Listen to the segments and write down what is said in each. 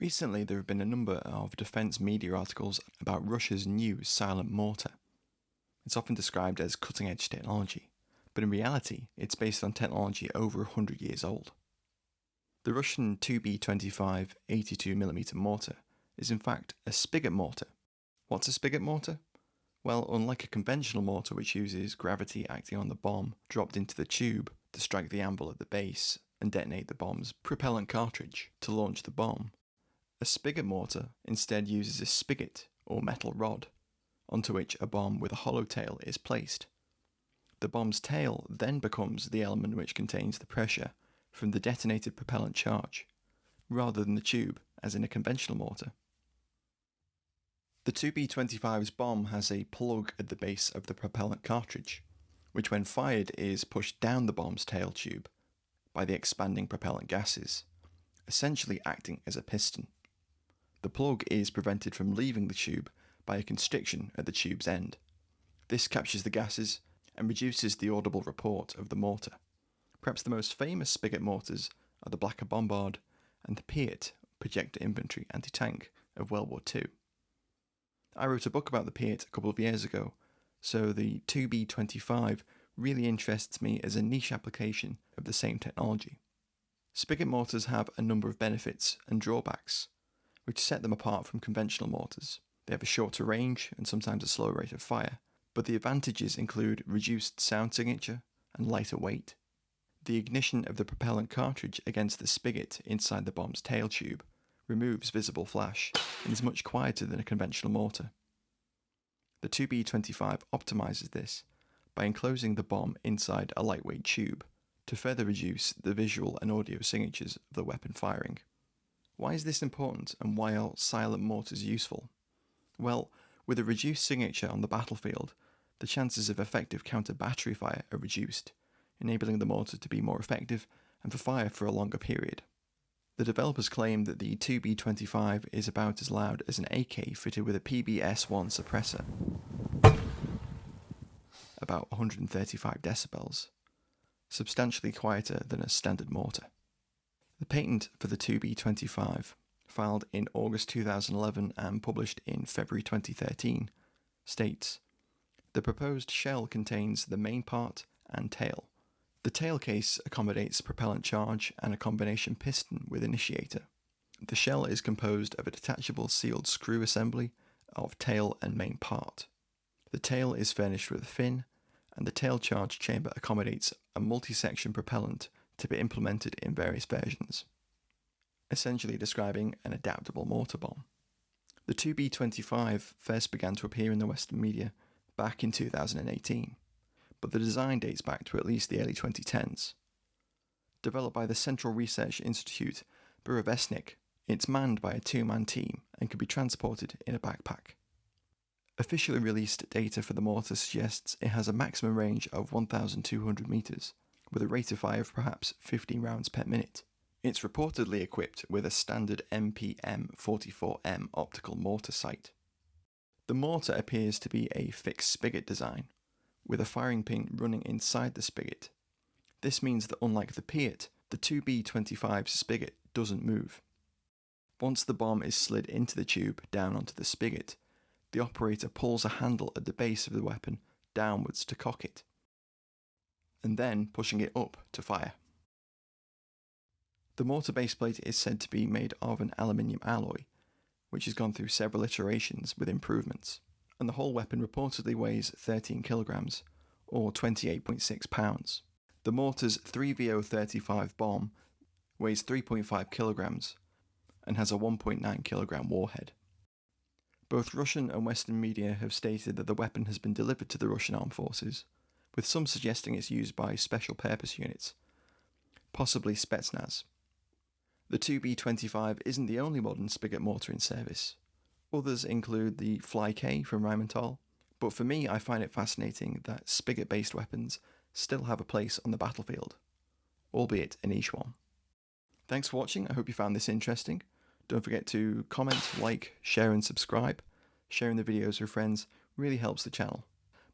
Recently, there have been a number of defence media articles about Russia's new silent mortar. It's often described as cutting-edge technology, but in reality, it's based on technology over 100 years old. The Russian 2B25 82mm mortar is in fact a spigot mortar. What's a spigot mortar? Well, unlike a conventional mortar which uses gravity acting on the bomb dropped into the tube to strike the anvil at the base and detonate the bomb's propellant cartridge to launch the bomb, a spigot mortar instead uses a spigot or metal rod onto which a bomb with a hollow tail is placed. The bomb's tail then becomes the element which contains the pressure from the detonated propellant charge, rather than the tube as in a conventional mortar. The 2B25's bomb has a plug at the base of the propellant cartridge, which when fired is pushed down the bomb's tail tube by the expanding propellant gases, essentially acting as a piston. The plug is prevented from leaving the tube by a constriction at the tube's end. This captures the gases and reduces the audible report of the mortar. Perhaps the most famous spigot mortars are the Blacker Bombard and the Piat projector infantry anti-tank of World War II. I wrote a book about the Piat a couple of years ago, so the 2B25 really interests me as a niche application of the same technology. Spigot mortars have a number of benefits and drawbacks, which set them apart from conventional mortars. They have a shorter range and sometimes a slower rate of fire, but the advantages include reduced sound signature and lighter weight. The ignition of the propellant cartridge against the spigot inside the bomb's tail tube removes visible flash and is much quieter than a conventional mortar. The 2B25 optimizes this by enclosing the bomb inside a lightweight tube to further reduce the visual and audio signatures of the weapon firing. Why is this important and why are silent mortars useful? Well, with a reduced signature on the battlefield, the chances of effective counter-battery fire are reduced, enabling the mortar to be more effective and for fire for a longer period. The developers claim that the 2B25 is about as loud as an AK fitted with a PBS-1 suppressor, about 135 decibels, substantially quieter than a standard mortar. The patent for the 2B25, filed in August 2011 and published in February 2013, states, "The proposed shell contains the main part and tail. The tail case accommodates propellant charge and a combination piston with initiator. The shell is composed of a detachable sealed screw assembly of tail and main part. The tail is furnished with a fin, and the tail charge chamber accommodates a multi-section propellant to be implemented in various versions," essentially describing an adaptable mortar bomb. The 2B25 first began to appear in the Western media back in 2018, but the design dates back to at least the early 2010s. Developed by the Central Research Institute Burevestnik, it's manned by a two-man team and can be transported in a backpack. Officially released data for the mortar suggests it has a maximum range of 1,200 metres, with a rate of fire of perhaps 15 rounds per minute. It's reportedly equipped with a standard MPM44M optical mortar sight. The mortar appears to be a fixed spigot design, with a firing pin running inside the spigot. This means that unlike the Piat, the 2B25's spigot doesn't move. Once the bomb is slid into the tube down onto the spigot, the operator pulls a handle at the base of the weapon downwards to cock it, and then pushing it up to fire. The mortar baseplate is said to be made of an aluminium alloy, which has gone through several iterations with improvements, and the whole weapon reportedly weighs 13 kilograms, or 28.6 pounds. The mortar's 3VO35 bomb weighs 3.5 kilograms and has a 1.9 kilogram warhead. Both Russian and Western media have stated that the weapon has been delivered to the Russian armed forces, with some suggesting it's used by special purpose units, possibly Spetsnaz. The 2B25 isn't the only modern spigot mortar in service. Others include the Fly K from Rheinmetall, but for me I find it fascinating that spigot-based weapons still have a place on the battlefield, albeit a niche one. Thanks for watching, I hope you found this interesting. Don't forget to comment, like, share and subscribe. Sharing the videos with friends really helps the channel.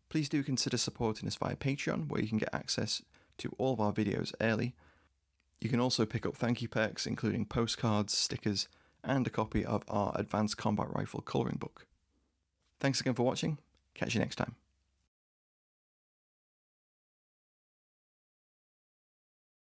Please do consider supporting us via Patreon, where you can get access to all of our videos early. You can also pick up thank you perks including postcards, stickers and a copy of our Advanced Combat Rifle colouring book. Thanks again for watching. Catch you next time.